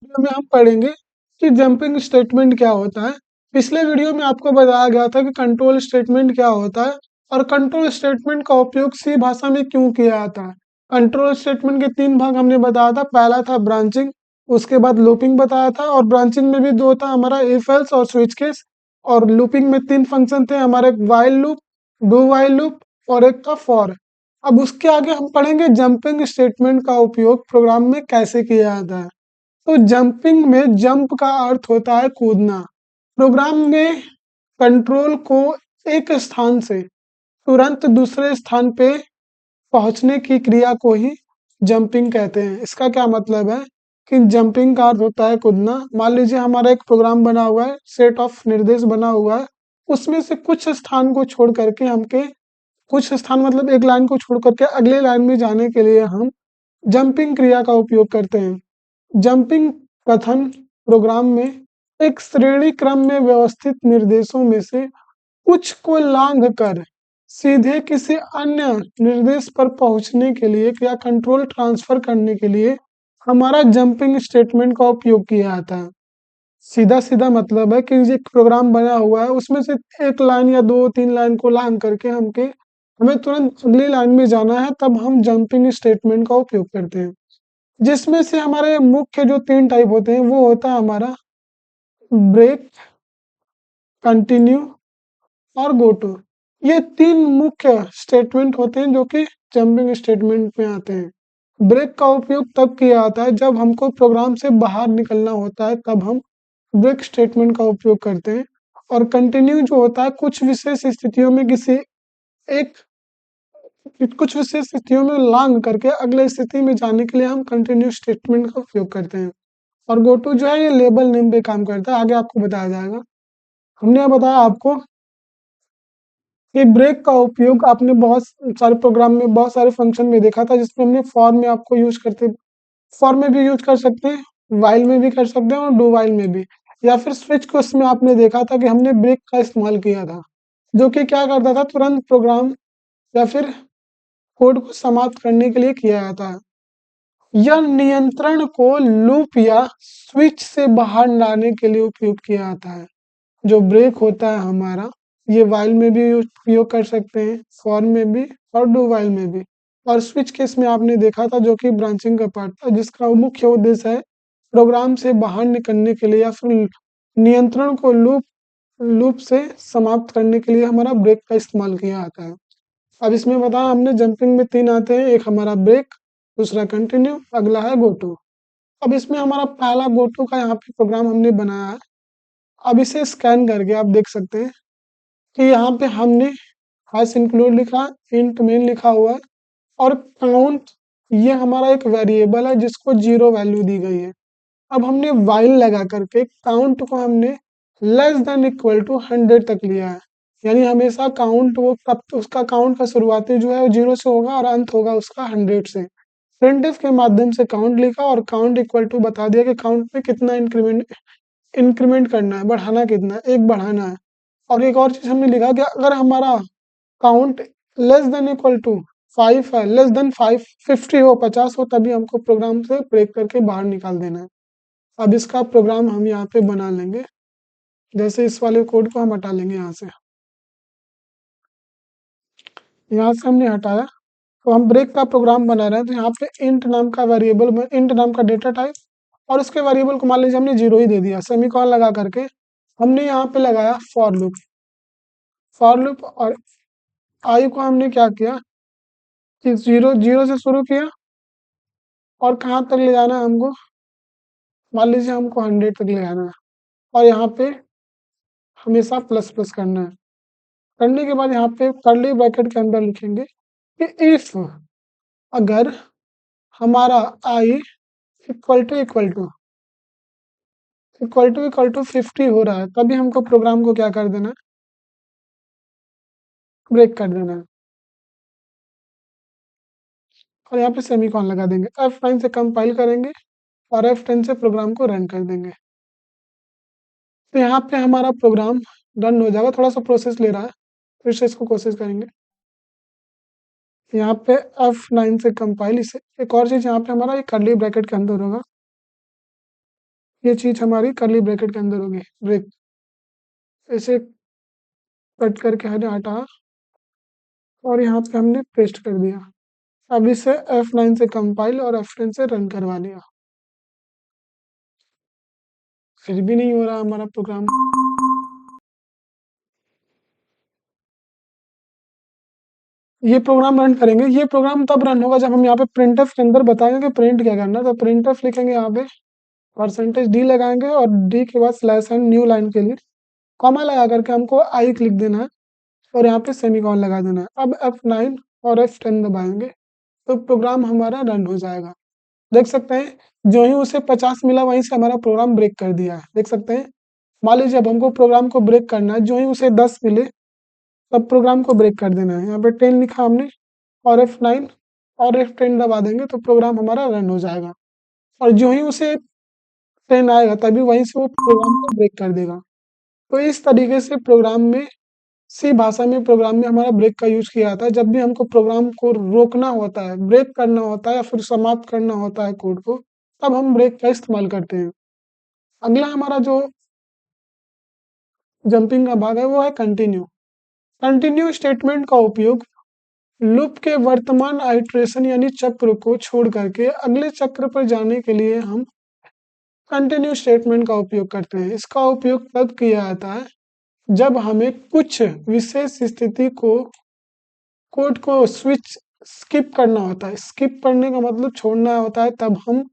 Video में हम पढ़ेंगे कि जंपिंग स्टेटमेंट क्या होता है। पिछले वीडियो में आपको बताया गया था कि कंट्रोल स्टेटमेंट क्या होता है और कंट्रोल स्टेटमेंट का उपयोग सी भाषा में क्यों किया जाता है। कंट्रोल स्टेटमेंट के 3 भाग हमने बताया था। पहला था ब्रांचिंग, उसके बाद लूपिंग बताया था, और ब्रांचिंग में भी 2 था हमारा, इफ एल्स और स्विच केस। और लूपिंग में 3 फंक्शन थे हमारे, while loop, do while loop और एक था फॉर। अब उसके आगे हम पढ़ेंगे जंपिंग स्टेटमेंट का उपयोग प्रोग्राम में कैसे किया जाता है। तो जंपिंग में जंप का अर्थ होता है कूदना। प्रोग्राम में कंट्रोल को एक स्थान से तुरंत दूसरे स्थान पे पहुंचने की क्रिया को ही जंपिंग कहते हैं। इसका क्या मतलब है कि जंपिंग का अर्थ होता है कूदना। मान लीजिए हमारा एक प्रोग्राम बना हुआ है, सेट ऑफ निर्देश बना हुआ है, उसमें से कुछ स्थान को छोड़ करके हमके, कुछ स्थान मतलब एक लाइन को छोड़ करके अगले लाइन में जाने के लिए हम जंपिंग क्रिया का उपयोग करते हैं। जंपिंग कथन प्रोग्राम में एक श्रेणी क्रम में व्यवस्थित निर्देशों में से कुछ को लांघ कर सीधे किसी अन्य निर्देश पर पहुंचने के लिए या कंट्रोल ट्रांसफर करने के लिए हमारा जंपिंग स्टेटमेंट का उपयोग किया जाता है। सीधा सीधा मतलब है कि ये प्रोग्राम बना हुआ है, उसमें से एक लाइन या 2-3 लाइन को लांघ करके हमें तुरंत अगली लाइन में जाना है, तब हम जंपिंग स्टेटमेंट का उपयोग करते हैं। जिसमें से हमारे मुख्य जो 3 टाइप होते हैं वो होता है हमारा ब्रेक, कंटिन्यू और गो टू। ये 3 मुख्य स्टेटमेंट होते हैं जो कि जंपिंग स्टेटमेंट में आते हैं। ब्रेक का उपयोग तब किया जाता है जब हमको प्रोग्राम से बाहर निकलना होता है, तब हम ब्रेक स्टेटमेंट का उपयोग करते हैं। और कंटिन्यू जो होता है कुछ विशेष स्थितियों में एक कुछ विशेष स्थितियों में लांघ करके अगले स्थिति में जाने के लिए हम कंटिन्यू स्टेटमेंट का उपयोग करते हैं। और गोटू जो है ये लेबल नेम पे काम करता है, आगे आपको बताया जाएगा। हमने बताया आपको कि ब्रेक का उपयोग आपने बहुत सारे प्रोग्राम में, बहुत सारे फंक्शन में देखा था, जिसमें हमने फॉर में आपको यूज करते, फॉर में भी यूज कर सकते हैं, वाइल में भी कर सकते हैं और डू वाइल में भी। या फिर स्विच केस में आपने देखा था कि हमने ब्रेक का इस्तेमाल किया था, जो कि क्या करता था, तुरंत प्रोग्राम या फिर कोड को समाप्त करने के लिए किया जाता है। यह नियंत्रण को लूप या स्विच से बाहर लाने के लिए उपयोग किया जाता है। जो ब्रेक होता है हमारा, ये वाइल में भी उपयोग कर सकते हैं, फॉर में भी और डू वाइल में भी। और स्विच केस में आपने देखा था जो कि ब्रांचिंग का पार्ट था, जिसका मुख्य उद्देश्य है प्रोग्राम से बाहर निकलने के लिए या फिर नियंत्रण को लूप लूप से समाप्त करने के लिए हमारा ब्रेक का इस्तेमाल किया जाता है। अब इसमें बताया हमने जंपिंग में 3 आते हैं, एक हमारा ब्रेक, दूसरा कंटिन्यू, अगला है गो टू। अब इसमें हमारा पहला गो टू का यहाँ पे प्रोग्राम हमने बनाया है। अब इसे स्कैन करके आप देख सकते हैं कि यहाँ पे हमने हैश इंक्लूड लिखा, इंट मेन लिखा हुआ है, और काउंट ये हमारा एक वेरिएबल है जिसको 0 वैल्यू दी गई है। अब हमने वाइल लगा करके काउंट को हमने लेस देन इक्वल टू 100 तक लिया है। यानी हमेशा काउंट वो तब उसका काउंट का शुरुआती जो है वो 0 से होगा और अंत होगा उसका 100 से। प्रिंटफ के माध्यम से काउंट लिखा और काउंट इक्वल टू बता दिया कि काउंट में कितना इंक्रीमेंट इंक्रीमेंट करना है, बढ़ाना कितना है, 1 बढ़ाना है। और एक और चीज हमने लिखा कि अगर हमारा count less than equal to 5 है, लेस देन 5 50 हो, 50 हो, तभी हमको प्रोग्राम से ब्रेक करके बाहर निकाल देना है। अब इसका प्रोग्राम हम यहाँ पे बना लेंगे। जैसे इस वाले कोड को हम हटा लेंगे यहाँ से, यहाँ से हमने हटाया, तो हम ब्रेक का प्रोग्राम बना रहे हैं। तो यहाँ पे इंट नाम का वेरिएबल में, इंट नाम का डेटा टाइप, और उसके वेरिएबल को मान लीजिए हमने 0 ही दे दिया। सेमीकोलन लगा करके हमने यहाँ पे लगाया फॉर लूप। फॉर लूप और आई को हमने क्या किया कि 0 से शुरू किया और कहाँ तक ले जाना है हमको, मान लीजिए हमको 100 तक ले जाना है, और यहाँ पे हमेशा प्लस प्लस करना है। करने के बाद यहाँ पे कर्ली ब्रैकेट के अंदर लिखेंगे कि इफ, अगर हमारा I equal to equal to equal to 50 हो रहा है, तभी हमको प्रोग्राम को क्या कर देना है, ब्रेक कर देना है। और यहाँ पे सेमीकोलन लगा देंगे। F9 से कंपाइल करेंगे और F10 से प्रोग्राम को रन कर देंगे। तो यहाँ पे हमारा प्रोग्राम रन हो जाएगा। थोड़ा सा प्रोसेस ले रहा है, फिर से इसको कोशिश करेंगे। यहाँ पे F9 से कंपाइल, इसे एक और चीज यहाँ पे हमारा एक कर्ली ब्रैकेट के अंदर होगा। ये चीज़ हमारी कर्ली ब्रैकेट के अंदर होगी ब्रेक। इसे कट करके हमने हटा और यहाँ पे हमने पेस्ट कर दिया। अब इसे F9 से कंपाइल और F10 से रन करवा लिया। फिर भी नहीं हो रहा हमारा प्रोग्राम। ये प्रोग्राम रन करेंगे, ये प्रोग्राम तब रन होगा जब हम यहाँ पे प्रिंटफ के अंदर बताएंगे कि प्रिंट क्या करना है। तो प्रिंटफ लिखेंगे यहाँ पे, परसेंटेज डी लगाएंगे और डी के बाद स्लैश एंड न्यू लाइन के लिए कॉमा लगा करके हमको आई लिख देना है और यहाँ पे सेमीकोलन लगा देना है। अब F9 और F10 दबाएंगे तो प्रोग्राम हमारा रन हो जाएगा। देख सकते हैं जो ही उसे 50 मिला वहीं से हमारा प्रोग्राम ब्रेक कर दिया है। देख सकते हैं, मान लीजिए अब हमको प्रोग्राम को ब्रेक करना है, जो ही उसे 10 मिले तब प्रोग्राम को ब्रेक कर देना है। यहाँ पे 10 लिखा हमने और F9 और F10 दबा देंगे तो प्रोग्राम हमारा रन हो जाएगा। और जो ही उसे 10 आएगा तभी वहीं से वो प्रोग्राम को ब्रेक कर देगा। तो इस तरीके से प्रोग्राम में, सी भाषा में प्रोग्राम में हमारा ब्रेक का यूज किया जाता है। जब भी हमको प्रोग्राम को रोकना होता है, ब्रेक करना होता है या फिर समाप्त करना होता है कोड को, तब हम ब्रेक का इस्तेमाल करते हैं। अगला हमारा जो जंपिंग का भाग है वो है कंटिन्यू। कंटिन्यू स्टेटमेंट का उपयोग लूप के वर्तमान आइट्रेशन यानी चक्र को छोड़ करके अगले चक्र पर जाने के लिए हम कंटिन्यू स्टेटमेंट का उपयोग करते हैं। इसका उपयोग तब किया जाता है जब हमें कुछ विशेष स्थिति को कोड को स्विच स्किप करना होता है। स्किप करने का मतलब छोड़ना होता है, तब हम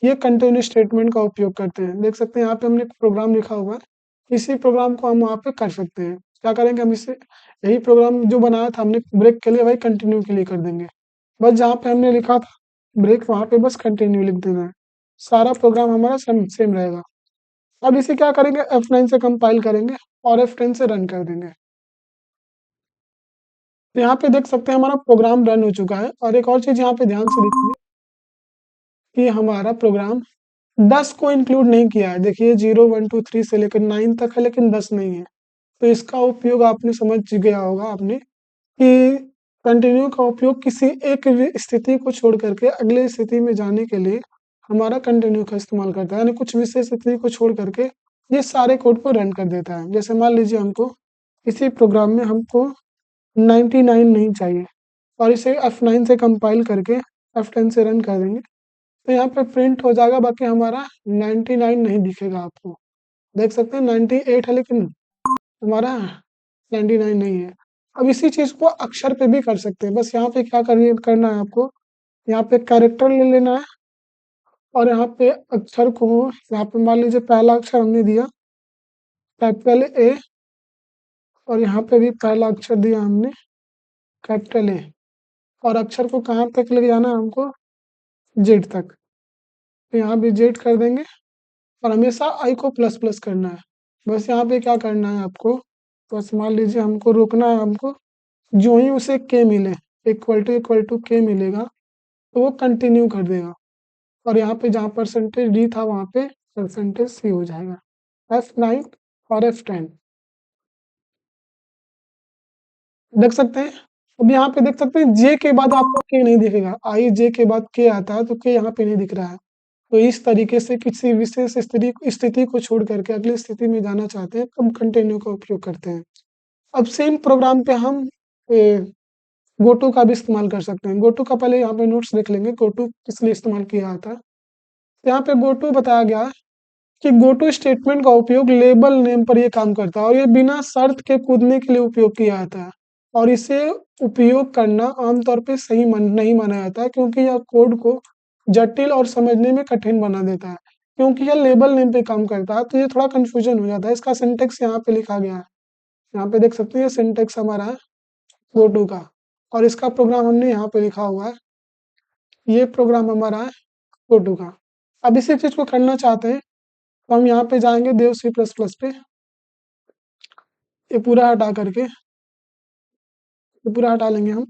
ये कंटिन्यू स्टेटमेंट का उपयोग करते हैं। देख सकते हैं यहाँ पे हमने एक प्रोग्राम लिखा हुआ है, इसी प्रोग्राम को हम वहाँ पे कर सकते हैं। क्या करेंगे, हम इसे यही प्रोग्राम जो बनाया था हमने ब्रेक के लिए वही कंटिन्यू के लिए कर देंगे। बस जहाँ पे हमने लिखा था ब्रेक वहाँ पे बस कंटिन्यू लिख देना है, सारा प्रोग्राम हमारा सेम सेम रहेगा। अब इसे क्या करेंगे, F9 से कंपाइल करेंगे और F10 से रन कर देंगे। तो यहाँ पे देख सकते हैं हमारा प्रोग्राम रन हो चुका है। और एक और चीज़ यहाँ पे ध्यान से देखिए कि हमारा प्रोग्राम 10 को इंक्लूड नहीं किया है। देखिए 0 1 2 3 से लेकर 9 तक है लेकिन 10 नहीं है। तो इसका उपयोग आपने समझ गया होगा आपने कि कंटिन्यू का उपयोग किसी एक स्थिति को छोड़ करके अगले स्थिति में जाने के लिए हमारा कंटिन्यू का इस्तेमाल करता है। यानी कुछ विशेष स्थिति को छोड़ करके ये सारे कोड को रन कर देता है। जैसे मान लीजिए हमको इसी प्रोग्राम में हमको 99 नहीं चाहिए और इसे F9 से कंपाइल करके F10 से रन कर देंगे तो यहाँ पे प्रिंट हो जाएगा, बाकी हमारा 99 नहीं दिखेगा आपको। देख सकते हैं 98 है लेकिन हमारा 99 नहीं है। अब इसी चीज़ को अक्षर पे भी कर सकते हैं। बस यहाँ पे क्या करिए करना है आपको, यहाँ पे कैरेक्टर ले लेना है और यहाँ पे अक्षर को, यहाँ पे मान लीजिए पहला अक्षर हमने दिया कैपिटल ए और यहाँ पे भी पहला अक्षर दिया हमने कैपिटल ए और अक्षर को कहाँ तक लेके जाना है हमको, जेड तक। तो यहाँ भी जेड कर देंगे और हमेशा आई को प्लस प्लस करना है। बस यहाँ पे क्या करना है आपको, बस मान लीजिए हमको रोकना है, हमको जो ही उसे के मिले इक्वल टू के मिलेगा तो वो कंटिन्यू कर देगा और यहाँ पे जहाँ परसेंटेज डी था वहाँ पे परसेंटेज सी हो जाएगा। F9 और F10 देख सकते हैं। अब यहाँ पे देख सकते हैं जे के बाद आपको के नहीं दिखेगा, आई जे के बाद के आता है तो के यहाँ पे नहीं दिख रहा है। तो इस तरीके से किसी विशेष स्थिति को छोड़ करके अगली स्थिति में जाना चाहते हैं तो हम कंटिन्यू का उपयोग करते हैं। अब सेम प्रोग्राम पे हम गोटू का भी इस्तेमाल कर सकते हैं। गोटू का पहले यहाँ पे नोट्स देख लेंगे, गोटू किस लिए इस्तेमाल किया जाता है। तो यहाँ पे गोटू बताया गया है कि गोटू स्टेटमेंट का उपयोग लेबल नेम पर ये काम करता है और ये बिना शर्त के कूदने के लिए उपयोग किया जाता है और इसे उपयोग करना आमतौर पे सही नहीं माना जाता है क्योंकि यह कोड को जटिल और समझने में कठिन बना देता है। क्योंकि यह लेबल नेम पे काम करता है तो ये थोड़ा कंफ्यूजन हो जाता है। इसका सिंटेक्स यहाँ पे लिखा गया है, यहाँ पे देख सकते हैं सिंटेक्स हमारा है गोटू का और इसका प्रोग्राम हमने यहाँ पे लिखा हुआ है। ये प्रोग्राम हमारा है गोटू का। अब इसी चीज को करना चाहते हैं तो हम यहाँ पे जाएंगे देव C++ पे, ये पूरा हटा करके ये पूरा हटा लेंगे हम।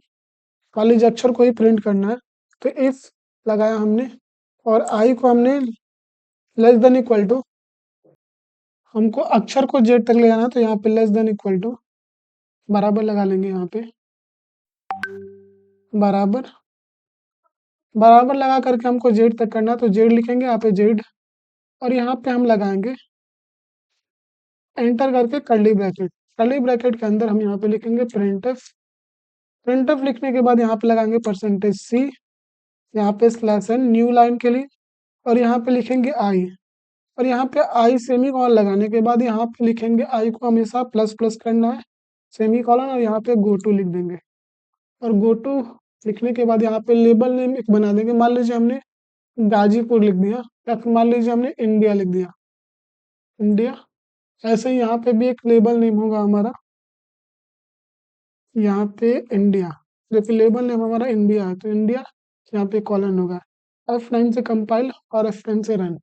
मान लीजिए अक्षर को ही प्रिंट करना है तो इफ लगाया हमने और आई को हमने लेस देन इक्वल टू, हमको अक्षर को जेड तक ले जाना है तो यहाँ पे लेस देन इक्वल टू बराबर लगा लेंगे। यहाँ पे बराबर बराबर लगा करके हमको जेड तक करना है तो जेड लिखेंगे यहाँ पे जेड और यहाँ पे हम लगाएंगे एंटर करके कर्ली ब्रैकेट के अंदर हम यहाँ पे लिखेंगे प्रिंटफ लिखने के बाद यहाँ पे लगाएंगे %c, यहाँ पे /n न्यू लाइन के लिए, और यहाँ पे लिखेंगे आई, और यहाँ पे आई सेमी कॉलन लगाने के बाद यहाँ पे लिखेंगे आई को हमेशा प्लस प्लस करना है, सेमी कॉलन, और यहाँ पे गो टू लिख देंगे, और गो टू लिखने के बाद यहाँ पे लेबल नेम एक बना देंगे। मान लीजिए हमने गाजीपुर लिख दिया, या फिर मान लीजिए हमने इंडिया लिख दिया, इंडिया। ऐसे ही यहाँ पे भी एक लेबल नेम होगा हमारा, यहाँ पे इंडिया, जैसे लेबल नेम हमारा इंडिया है तो इंडिया, यहाँ पे कॉलन होगा। F9 से कंपाइल और F10 से रन।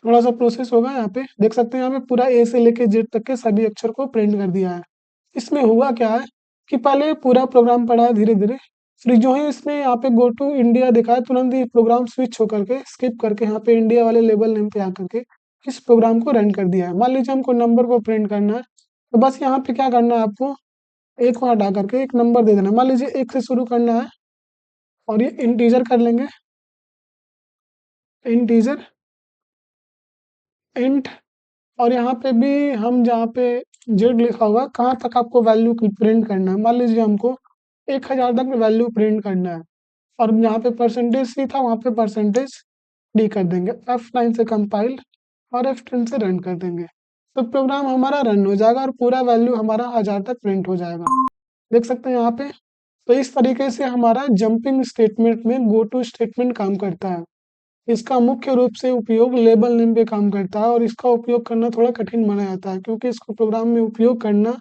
थोड़ा सा प्रोसेस होगा, यहाँ पे देख सकते हैं, यहाँ पे पूरा ए से लेके जेड तक के सभी अक्षर को प्रिंट कर दिया है। इसमें हुआ क्या है कि पहले पूरा प्रोग्राम पढ़ा है धीरे धीरे, फिर जो ही इसने यहाँ पे गो टू इंडिया दिखा है, तुरंत ही प्रोग्राम स्विच होकर के स्किप करके यहाँ पे इंडिया वाले लेबल नेम पे आकर के इस प्रोग्राम को रन कर दिया है। मान लीजिए हमको नंबर को प्रिंट करना है, तो बस यहाँ पे क्या करना है, आपको एक को हटा करके एक नंबर दे देना है। मान लीजिए एक से शुरू करना है, और ये इंटीजर कर लेंगे, इंटीजर इंट, और यहाँ पे भी हम जहाँ पे जेड लिखा होगा कहाँ तक आपको वैल्यू प्रिंट करना है। मान लीजिए हमको 1000 तक वैल्यू प्रिंट करना है, और यहाँ पे %c था, वहाँ पे %d कर देंगे। F9 से कंपाइल और F10 से रन कर देंगे, तो प्रोग्राम हमारा रन हो जाएगा और पूरा वैल्यू हमारा 1000 तक प्रिंट हो जाएगा। देख सकते हैं यहाँ पे। तो इस तरीके से हमारा जंपिंग स्टेटमेंट में गो टू स्टेटमेंट काम करता है। इसका मुख्य रूप से उपयोग लेबल नेम पे काम करता है, और इसका उपयोग करना थोड़ा कठिन माना जाता है, क्योंकि इसको प्रोग्राम में उपयोग करना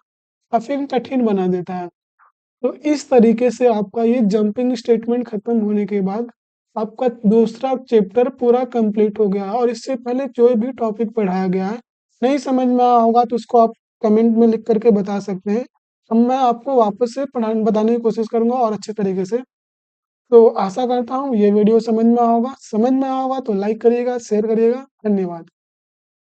काफी कठिन बना देता है। तो इस तरीके से आपका ये जंपिंग स्टेटमेंट खत्म होने के बाद आपका दूसरा चैप्टर पूरा कंप्लीट हो गया है। और इससे पहले जो भी टॉपिक पढ़ाया गया है नहीं समझ में आया होगा तो उसको आप कमेंट में लिख करके बता सकते हैं। अब मैं आपको वापस से बताने की कोशिश करूंगा और अच्छे तरीके से। तो आशा करता हूँ ये वीडियो समझ में आया होगा। समझ में आया होगा तो लाइक करिएगा, शेयर करिएगा। धन्यवाद।